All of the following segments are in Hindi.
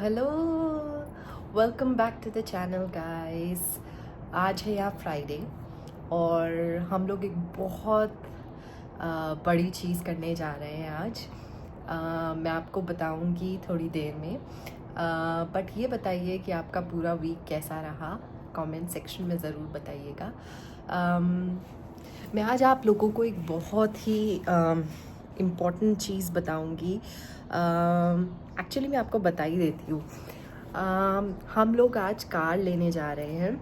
Hello, welcome back to the channel guys. आज है यहाँ फ्राइडे और हम लोग एक बहुत बड़ी चीज़ करने जा रहे हैं आज। मैं आपको बताऊंगी थोड़ी देर में, बट ये बताइए कि आपका पूरा वीक कैसा रहा। कमेंट सेक्शन में ज़रूर बताइएगा। मैं आज आप लोगों को एक बहुत ही इम्पॉर्टेंट चीज़ बताऊंगी। एक्चुअली मैं आपको बता ही देती हूँ। हम लोग आज कार लेने जा रहे हैं।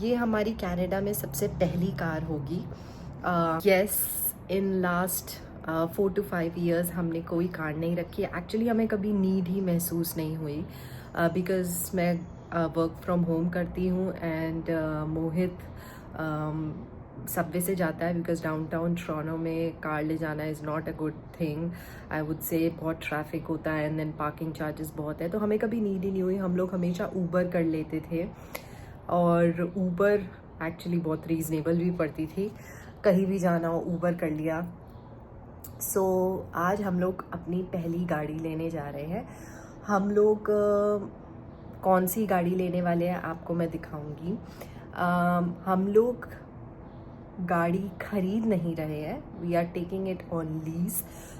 ये हमारी कनाडा में सबसे पहली कार होगी। Yes, in last 4 to 5 years हमने कोई कार नहीं रखी। एक्चुअली हमें कभी नीड ही महसूस नहीं हुई बिकॉज़ मैं वर्क फ्रॉम होम करती हूँ एंड मोहित सबवे से जाता है बिकॉज डाउनटाउन टोरंटो में कार ले जाना is not a good thing. I would say बहुत ट्रैफिक होता है एंड देन पार्किंग चार्जेस बहुत है, तो हमें कभी नीड ही नहीं हुई। हम लोग हमेशा ऊबर कर लेते थे और ऊबर एक्चुअली बहुत रीज़नेबल भी पड़ती थी। कहीं भी जाना हो ऊबर कर लिया। सो आज हम लोग अपनी पहली गाड़ी लेने जा रहे हैं। हम लोग कौन सी गाड़ी लेने वाले हैं आपको मैं दिखाऊंगी। हम लोग गाड़ी खरीद नहीं रहे हैं, we are taking it on lease.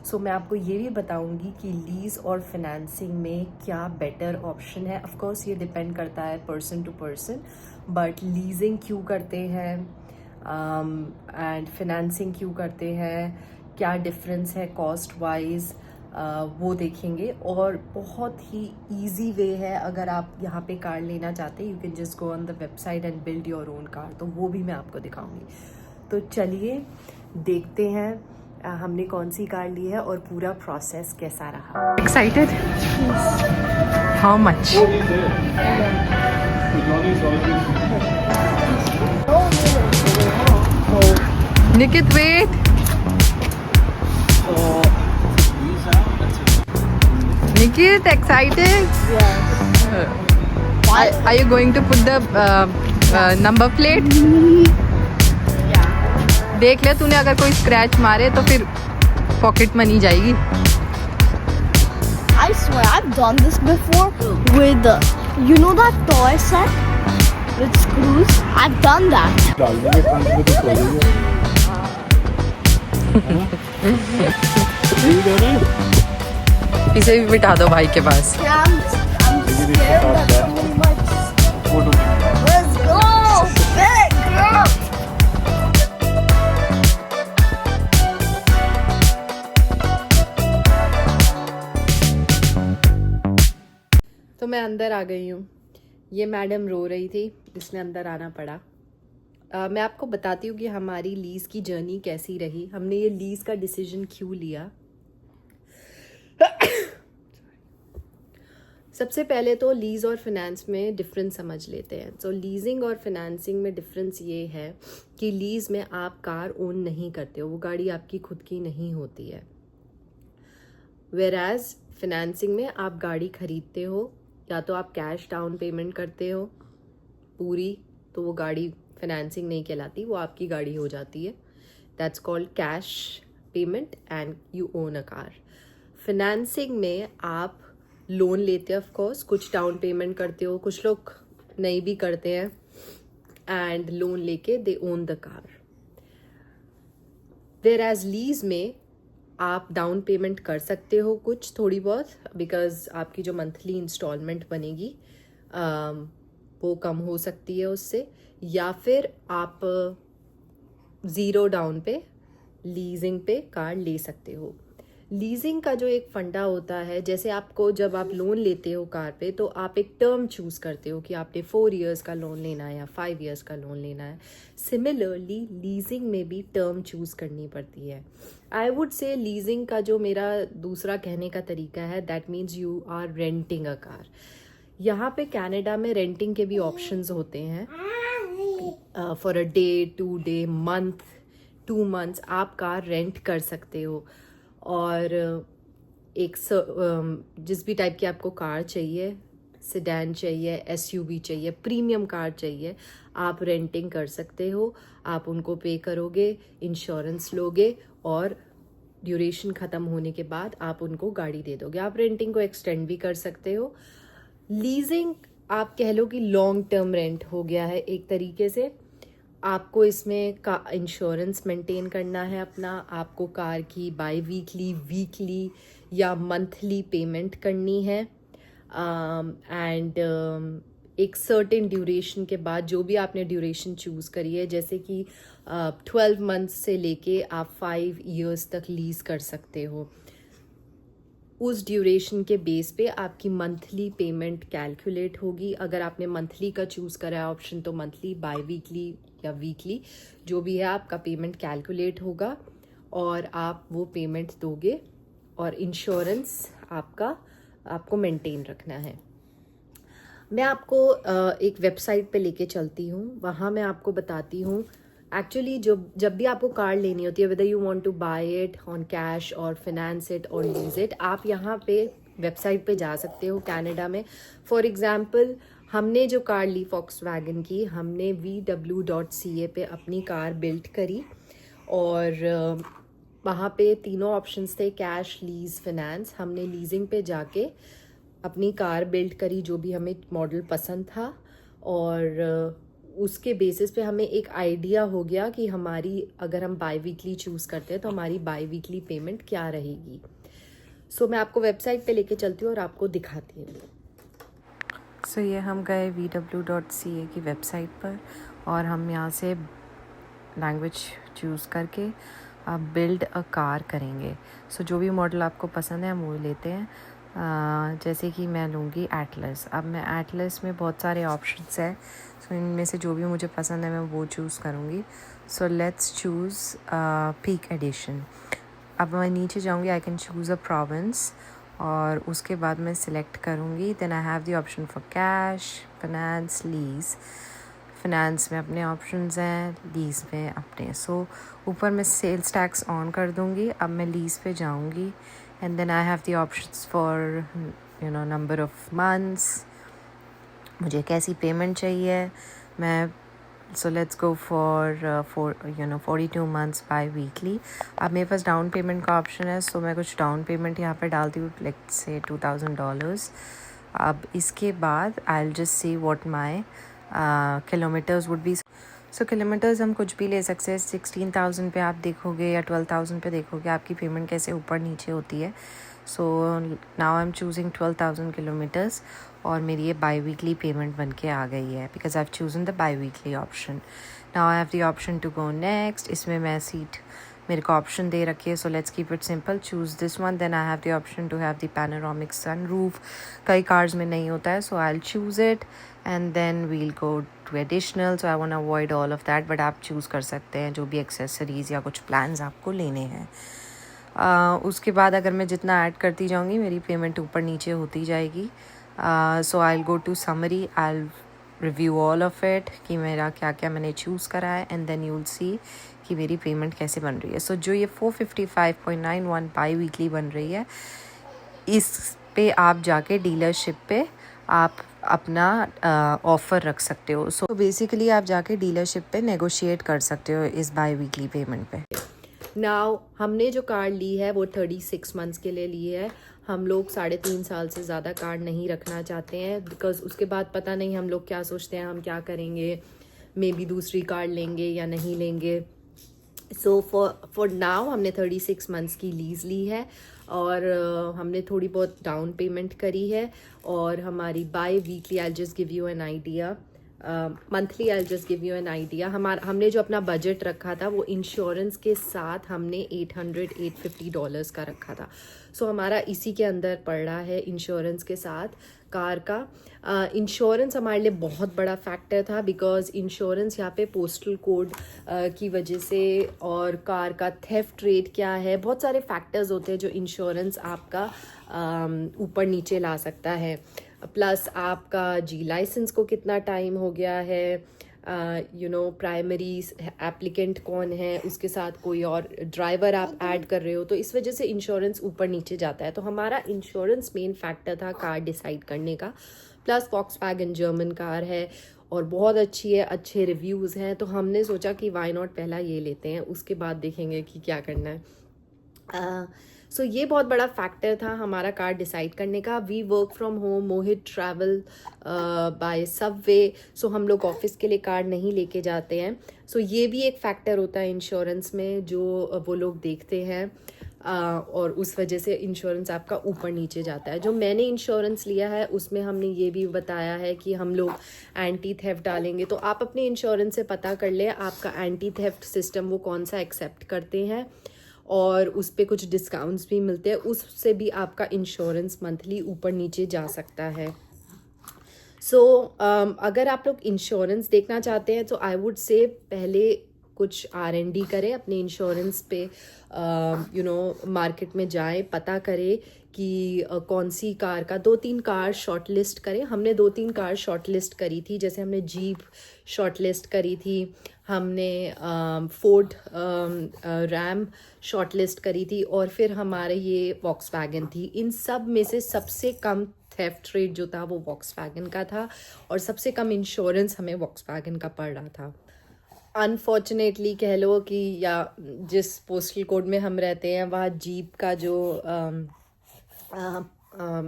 So मैं आपको ये भी बताऊंगी कि लीज और फिनेंसिंग में क्या बेटर ऑप्शन है। ऑफ कोर्स ये डिपेंड करता है person to person, but leasing क्यों करते हैं एंड फिनेंसिंग क्यों करते हैं, क्या डिफरेंस है कॉस्ट वाइज, वो देखेंगे। और बहुत ही इजी वे है, अगर आप यहाँ पे कार लेना चाहते हैं you can just go on the website and build your own car, तो वो भी मैं आपको दिखाऊंगी। तो चलिए देखते हैं हमने कौन सी कार ली है और पूरा प्रोसेस कैसा रहा। Excited? How much? Nikit wait. Nikit, excited? Yes. Are you going to put the number plate? देख ले, तूने अगर कोई स्क्रैच मारे तो फिर पॉकेट मनी जाएगी। I swear I've done this before with you know that toy set with screws. I've done that. डालने फ्रंट में तो खोलेंगे। ठीक है ना? इसे भी बिठा दो भाई के पास। Yeah, I'm scared that too much. Photo Let's go, big girl. तो मैं अंदर आ गई हूँ। ये मैडम रो रही थी, इसलिए अंदर आना पड़ा। मैं आपको बताती हूँ कि हमारी लीज़ की जर्नी कैसी रही, हमने ये लीज़ का डिसीजन क्यों लिया। सबसे पहले तो लीज़ और फिनेंस में डिफरेंस समझ लेते हैं। तो लीजिंग और फिनेंसिंग में डिफरेंस ये है कि लीज़ में आप कार ओन नहीं करते हो, वो गाड़ी आपकी खुद की नहीं होती है। वेराज फिनेंसिंग में आप गाड़ी खरीदते हो, या तो आप कैश डाउन पेमेंट करते हो पूरी, तो वो गाड़ी फिनेंसिंग नहीं कहलाती, वो आपकी गाड़ी हो जाती है। That's called cash payment and you own a car. Financing में आप लोन लेते हो, ऑफ कोर्स कुछ डाउन पेमेंट करते हो, कुछ लोग नहीं भी करते हैं, एंड लोन लेके they own the car. Whereas lease में आप डाउन पेमेंट कर सकते हो कुछ थोड़ी बहुत, बिकॉज आपकी जो मंथली इंस्टॉलमेंट बनेगी वो कम हो सकती है उससे, या फिर आप ज़ीरो डाउन पे लीजिंग पे कार ले सकते हो। लीजिंग का जो एक फंडा होता है, जैसे आपको जब आप लोन लेते हो कार पे, तो आप एक टर्म चूज़ करते हो कि आपने 4 years का लोन लेना है या 5 years का लोन लेना है। सिमिलरली लीजिंग में भी टर्म चूज़ करनी पड़ती है। आई वुड से लीजिंग का जो मेरा दूसरा कहने का तरीका है, that means you are renting a car. यहाँ पे कनाडा में रेंटिंग के भी ऑप्शंस होते हैं। For a day, 2 day, month, 2 months आप कार रेंट कर सकते हो। और एक जिस भी टाइप की आपको कार चाहिए, सेडान चाहिए, एसयूवी चाहिए, प्रीमियम कार चाहिए, आप रेंटिंग कर सकते हो। आप उनको पे करोगे, इंश्योरेंस लोगे और ड्यूरेशन ख़त्म होने के बाद आप उनको गाड़ी दे दोगे। आप रेंटिंग को एक्सटेंड भी कर सकते हो। लीजिंग आप कह लो कि लॉन्ग टर्म रेंट हो गया है एक तरीके से। आपको इसमें का इंश्योरेंस मेंटेन करना है अपना, आपको कार की बाई वीकली, वीकली या मंथली पेमेंट करनी है, एंड एक सर्टेन ड्यूरेशन के बाद जो भी आपने ड्यूरेशन चूज़ करी है, जैसे कि 12 मंथ्स से लेके आप 5 इयर्स तक लीज़ कर सकते हो, उस ड्यूरेशन के बेस पे आपकी मंथली पेमेंट कैलकुलेट होगी। अगर आपने मंथली का चूज़ करा है ऑप्शन तो मंथली, बाई वीकली या वीकली जो भी है आपका पेमेंट कैलकुलेट होगा और आप वो पेमेंट दोगे और इंश्योरेंस आपको मेंटेन रखना है। मैं आपको एक वेबसाइट पे लेके चलती हूँ, वहाँ मैं आपको बताती हूँ एक्चुअली जब भी आपको कार लेनी होती है, whether you want to buy it on cash और फाइनेंस इट और लीज इट, आप यहाँ पे वेबसाइट पे जा सकते हो कनाडा में। फॉर एग्जांपल हमने जो कार ली वॉक्सवैगन की, हमने vw.ca पे अपनी कार बिल्ड करी और वहाँ पे तीनों ऑप्शंस थे, कैश, लीज, फाइनेंस। हमने लीजिंग पे जाके अपनी कार बिल्ड करी जो भी हमें मॉडल पसंद था और उसके बेसिस पे हमें एक आइडिया हो गया कि हमारी अगर हम बाई वीकली चूज़ करते हैं तो हमारी बाई वीकली पेमेंट क्या रहेगी। सो मैं आपको वेबसाइट पे लेके चलती हूँ और आपको दिखाती हूँ। सो ये हम गए vw.ca की वेबसाइट पर और हम यहाँ से लैंग्वेज चूज़ करके आप बिल्ड अ कार करेंगे। सो जो भी मॉडल आपको पसंद है हम वो लेते हैं। जैसे कि मैं लूँगी एटलस। अब मैं एटलस में बहुत सारे ऑप्शंस हैं, सो इनमें से जो भी मुझे पसंद है मैं वो चूज़ करूँगी। So let's choose peak edition. अब मैं नीचे जाऊँगी, I can choose a province और उसके बाद मैं सिलेक्ट करूँगी। Then I have the option for cash, finance, lease. Finance में अपने ऑप्शंस हैं, लीज़ में अपने। सो ऊपर मैं सेल्स टैक्स ऑन कर दूँगी। अब मैं लीज़ पे जाऊँगी and then I have the options for number of months, मुझे कैसी पेमेंट चाहिए। मैं so let's go for 42 months by weekly. अब मेरे पास डाउन पेमेंट का ऑप्शन है, सो मैं कुछ डाउन पेमेंट यहाँ पे डालती हूँ, लेट्स से $2000। अब इसके बाद I will just see what my kilometres would be. So kilometres हम कुछ भी ले सकते हैं। 16,000 पे आप देखोगे या 12,000 पे देखोगे आपकी पेमेंट कैसे ऊपर नीचे होती है। So now I am choosing 12,000 kilometres और मेरी ये बाई वीकली पेमेंट बन के आ गई है because I have chosen the biweekly option. Now I have the option to go next. इसमें मैं सीट मेरे को ऑप्शन दे रखी है, so let's keep it simple, choose this one. Then I have the option to have the panoramic sunroof. कई कार्स में नहीं होता है, so I will choose it and then we'll go to additional. So I want to avoid all of that, but आप चूज़ कर सकते हैं जो भी एक्सेसरीज़ या कुछ प्लान्स आपको लेने हैं। उसके बाद अगर मैं जितना ऐड करती जाऊँगी मेरी पेमेंट ऊपर नीचे होती जाएगी। So I will go to summary, I will review all of it कि मेरा क्या क्या मैंने चूज़ करा है and then you will see कि मेरी पेमेंट कैसे बन रही है। सो जो ये 455.91 बाई वीकली बन रही है, इस पे आप जाके डीलरशिप पे आप अपना ऑफ़र रख सकते हो। सो बेसिकली आप जाके डीलरशिप पे नेगोशिएट कर सकते हो इस बाई वीकली पेमेंट पे। नाउ हमने जो कार ली है वो 36 मंथ्स के लिए ली है। हम लोग 3.5 साल से ज़्यादा कार नहीं रखना चाहते हैं बिकॉज उसके बाद पता नहीं हम लोग क्या सोचते हैं, हम क्या करेंगे, मे बी दूसरी कार लेंगे या नहीं लेंगे। सो फॉर नाउ हमने 36 मंथ्स की लीज़ ली है और हमने थोड़ी बहुत डाउन पेमेंट करी है और हमारी biweekly, I just give you an idea, monthly I just give you an idea. हमने जो अपना बजट रखा था वो इंश्योरेंस के साथ हमने $850 का रखा था। सो हमारा इसी के अंदर पड़ रहा है इंश्योरेंस के साथ कार का। इंश्योरेंस हमारे लिए बहुत बड़ा फैक्टर था बिकॉज इंश्योरेंस यहाँ पे पोस्टल कोड की वजह से और कार का थेफ्ट रेट क्या है, बहुत सारे फैक्टर्स होते हैं जो इंश्योरेंस आपका ऊपर नीचे ला सकता है। प्लस आपका जी लाइसेंस को कितना टाइम हो गया है, प्राइमरी एप्लीकेंट कौन है, उसके साथ कोई और ड्राइवर आप ऐड कर रहे हो, तो इस वजह से इंश्योरेंस ऊपर नीचे जाता है। तो हमारा इंश्योरेंस मेन फैक्टर था कार डिसाइड करने का। प्लस वॉक्सवैगन जर्मन कार है और बहुत अच्छी है, अच्छे रिव्यूज़ हैं, तो हमने सोचा कि वाई नॉट पहला ये लेते हैं, उसके बाद देखेंगे कि क्या करना है। सो ये बहुत बड़ा फैक्टर था हमारा कार डिसाइड करने का. We work from home, Mohit travel by subway, so हम लोग ऑफिस के लिए कार नहीं लेके जाते हैं. सो ये भी एक फैक्टर होता है इंश्योरेंस में जो वो लोग देखते हैं. और उस वजह से इंश्योरेंस आपका ऊपर नीचे जाता है. जो मैंने इंश्योरेंस लिया है उसमें हमने ये भी बताया है कि हम लोग एंटी थेफ्ट डालेंगे. तो आप अपने इंश्योरेंस से पता कर ले आपका एंटी थेफ्ट सिस्टम वो कौन सा एक्सेप्ट करते हैं, और उस पर कुछ डिस्काउंट्स भी मिलते हैं. उससे भी आपका इंश्योरेंस मंथली ऊपर नीचे जा सकता है. सो अगर आप लोग इंश्योरेंस देखना चाहते हैं तो आई वुड से पहले कुछ R&D करें अपने इंश्योरेंस पे. मार्केट में जाएं, पता करें कि कौन सी कार का 2-3 कार शॉर्ट लिस्ट करें. हमने 2-3 कार शॉर्ट लिस्ट करी थी. जैसे हमने जीप शॉर्ट लिस्ट करी थी, हमने फोर्ड रैम शॉर्ट लिस्ट करी थी, और फिर हमारे ये वॉक्सवैगन थी. इन सब में से सबसे कम थेफ्ट रेट जो था वो वॉक्सवैगन का था, और सबसे कम इंश्योरेंस हमें वॉक्सवैगन का पड़ रहा था. अनफॉर्चुनेटली कह लो कि या जिस पोस्टल कोड में हम रहते हैं वहाँ जीप का जो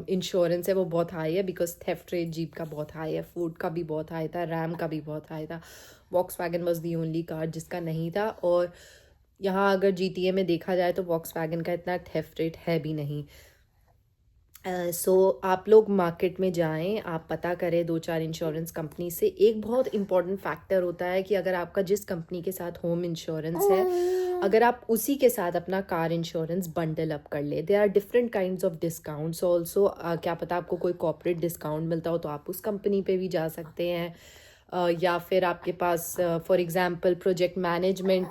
इंश्योरेंस है वो बहुत हाई है, बिकॉज थेफ्ट रेट जीप का बहुत हाई है. फोर्ड का भी बहुत हाई था, रैम का भी बहुत हाई था. Volkswagen was the only car जिसका नहीं था. और यहाँ अगर GTA में देखा जाए तो वॉक्सवैगन का इतना थेफ्ट रेट है भी नहीं. सो आप लोग मार्केट में जाएं, आप पता करें 2-4 इंश्योरेंस कंपनी से. एक बहुत इंपॉर्टेंट फैक्टर होता है कि अगर आपका जिस कंपनी के साथ होम इंश्योरेंस है, अगर आप उसी के साथ अपना कार इंश्योरेंस बंडल अप कर ले, there are different kinds of discounts also. क्या पता आपको कोई कॉर्पोरेट डिस्काउंट मिलता हो तो आप उस कंपनी पे भी जा सकते हैं. या फिर आपके पास फॉर एग्जांपल प्रोजेक्ट मैनेजमेंट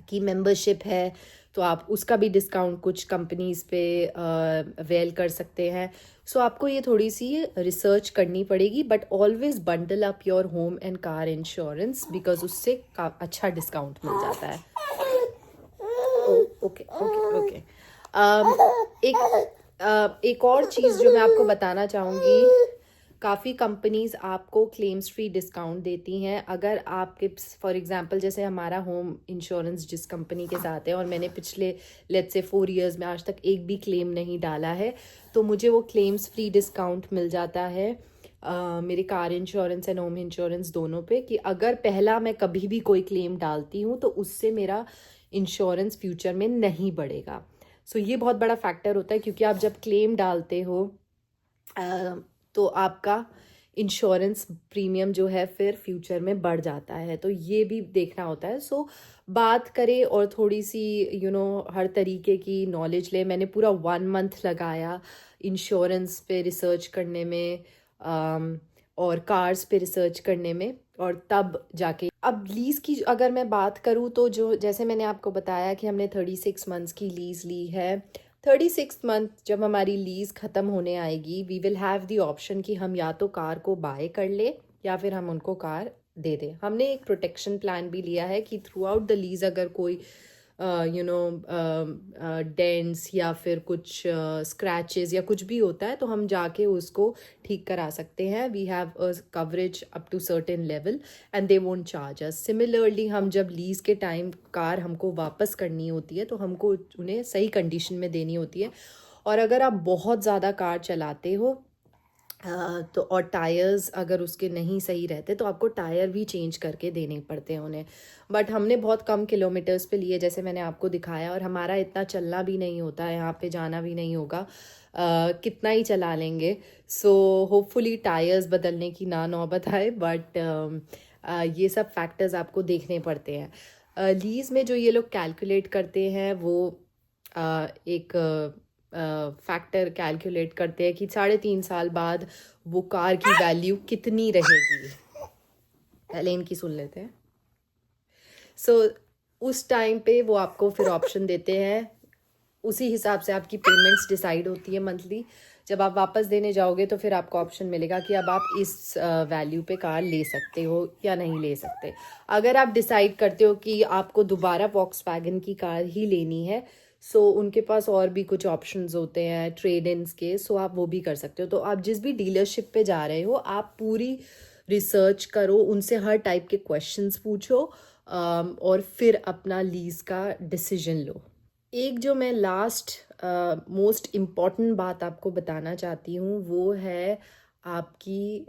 की मेंबरशिप है तो आप उसका भी डिस्काउंट कुछ कंपनीज पे अवेल कर सकते हैं. सो आपको ये थोड़ी सी रिसर्च करनी पड़ेगी, but always bundle up your home and car insurance, because उससे अच्छा डिस्काउंट मिल जाता है. Okay okay okay. एक और चीज़ जो मैं आपको बताना चाहूँगी, काफ़ी कंपनीज आपको क्लेम्स फ्री डिस्काउंट देती हैं. अगर आपके फॉर एग्जांपल जैसे हमारा होम इंश्योरेंस जिस कंपनी के साथ है, और मैंने पिछले लेट्स से 4 इयर्स में आज तक एक भी क्लेम नहीं डाला है, तो मुझे वो क्लेम्स फ्री डिस्काउंट मिल जाता है मेरे car insurance and home insurance दोनों पे, कि अगर पहला मैं कभी भी कोई क्लेम डालती हूँ तो उससे मेरा इंश्योरेंस फ्यूचर में नहीं बढ़ेगा. सो ये बहुत बड़ा फैक्टर होता है, क्योंकि आप जब क्लेम डालते हो तो आपका इंश्योरेंस प्रीमियम जो है फिर फ्यूचर में बढ़ जाता है. तो ये भी देखना होता है. सो बात करें और थोड़ी सी हर तरीके की नॉलेज ले. मैंने पूरा 1 मंथ लगाया इंश्योरेंस पे रिसर्च करने में और कार्स पे रिसर्च करने में, और तब जाके अब लीज़ की अगर मैं बात करूँ तो जो जैसे मैंने आपको बताया कि हमने 36 मंथ्स की लीज़ ली है. 36 मंथ जब हमारी लीज़ ख़त्म होने आएगी, we will have the option कि हम या तो कार को बाय कर ले या फिर हम उनको कार दे दें. हमने एक प्रोटेक्शन प्लान भी लिया है कि थ्रू आउट द लीज़ अगर कोई डेंट्स या फिर कुछ स्क्रैचेस या कुछ भी होता है तो हम जाके उसको ठीक करा सकते हैं. We have a coverage up to certain level and they won't charge us. Similarly हम जब लीज़ के टाइम कार हमको वापस करनी होती है तो हमको उन्हें सही कंडीशन में देनी होती है. और अगर आप बहुत ज़्यादा कार चलाते हो तो और टायर्स अगर उसके नहीं सही रहते तो आपको टायर भी चेंज करके देने पड़ते हैं उन्हें. बट हमने बहुत कम किलोमीटर्स पे लिए, जैसे मैंने आपको दिखाया, और हमारा इतना चलना भी नहीं होता है, यहाँ पे जाना भी नहीं होगा, कितना ही चला लेंगे. सो होपफुली टायर्स बदलने की ना नौबत आए. बट ये सब फैक्टर्स आपको देखने पड़ते हैं. लीज़ में जो ये लोग कैलकुलेट करते हैं वो एक फैक्टर कैलकुलेट करते हैं कि 3.5 साल बाद वो कार की वैल्यू कितनी रहेगी. पहले इनकी सुन लेते हैं. सो उस टाइम पे वो आपको फिर ऑप्शन देते हैं, उसी हिसाब से आपकी पेमेंट्स डिसाइड होती है मंथली. जब आप वापस देने जाओगे तो फिर आपको ऑप्शन मिलेगा कि अब आप इस वैल्यू पे कार ले सकते हो या नहीं ले सकते. अगर आप डिसाइड करते हो कि आपको दोबारा वॉक्सवैगन की कार ही लेनी है, सो उनके पास और भी कुछ ऑप्शंस होते हैं ट्रेड इन्स के, सो आप वो भी कर सकते हो. तो आप जिस भी डीलरशिप पे जा रहे हो आप पूरी रिसर्च करो, उनसे हर टाइप के क्वेश्चंस पूछो और फिर अपना लीज़ का डिसीजन लो. एक जो मैं लास्ट मोस्ट इम्पॉर्टेंट बात आपको बताना चाहती हूँ वो है आपकी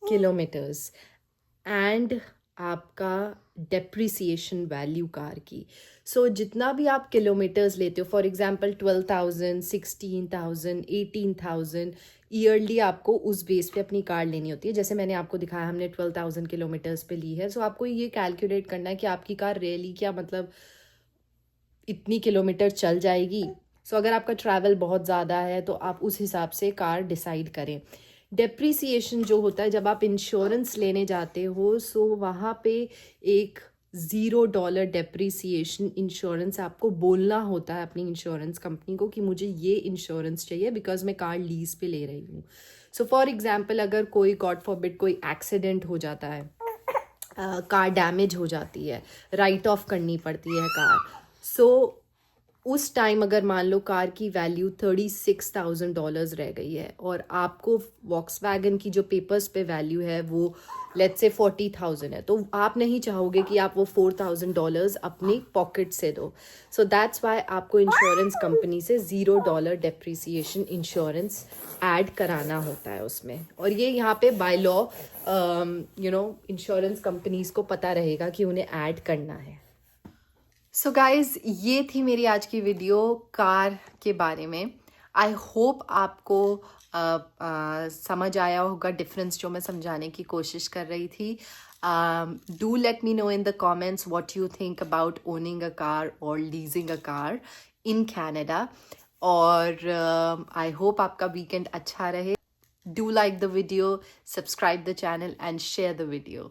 किलोमीटर्स एंड आपका डेप्रिसिएशन वैल्यू कार की। सो जितना भी आप किलोमीटर्स लेते हो, फॉर एग्जांपल 12,000, 16,000, 18,000 ईयरली आपको उस बेस पे अपनी कार लेनी होती है। जैसे मैंने आपको दिखाया, हमने 12,000 किलोमीटर्स पे ली है। सो आपको ये कैलकुलेट करना है कि आपकी कार रियली क्या मतलब इतनी किलोमीटर चल जाएगी। सो अगर आपका ट्रैवल बहुत ज़्यादा है तो आप उस हिसाब से कार डिसाइड करें। डेप्रिसिएशन जो होता है जब आप इंश्योरेंस लेने जाते हो, सो वहाँ पे एक $0 डेप्रिसिएशन इंश्योरेंस आपको बोलना होता है अपनी इंश्योरेंस कंपनी को कि मुझे ये इंश्योरेंस चाहिए बिकॉज मैं कार लीज पे ले रही हूँ। सो फॉर एग्जाम्पल अगर कोई गॉड फॉरबिड कोई एक्सीडेंट हो जाता है, कार डैमेज हो जाती है, राइट ऑफ करनी पड़ती है कार। सो उस टाइम अगर मान लो कार की वैल्यू $36,000 रह गई है और आपको वॉक्सवैगन की जो पेपर्स पे वैल्यू है वो लेट्स से 40,000 है, तो आप नहीं चाहोगे कि आप वो $4,000 अपनी पॉकेट से दो। सो दैट्स वाई आपको इंश्योरेंस कंपनी से $0 डेप्रिसिएशन इंश्योरेंस ऐड कराना होता है उसमें। और ये यहाँ पे बाय लॉ इंश्योरेंस कंपनीज को पता रहेगा कि उन्हें ऐड करना है। सो गाइज, ये थी मेरी आज की वीडियो कार के बारे में। आई होप आपको समझ आया होगा डिफरेंस जो मैं समझाने की कोशिश कर रही थी। Do let me know in the comments what you think about owning a car और leasing a car in Canada. और आई होप आपका वीकेंड अच्छा रहे। Do like the video, subscribe the channel and share the video.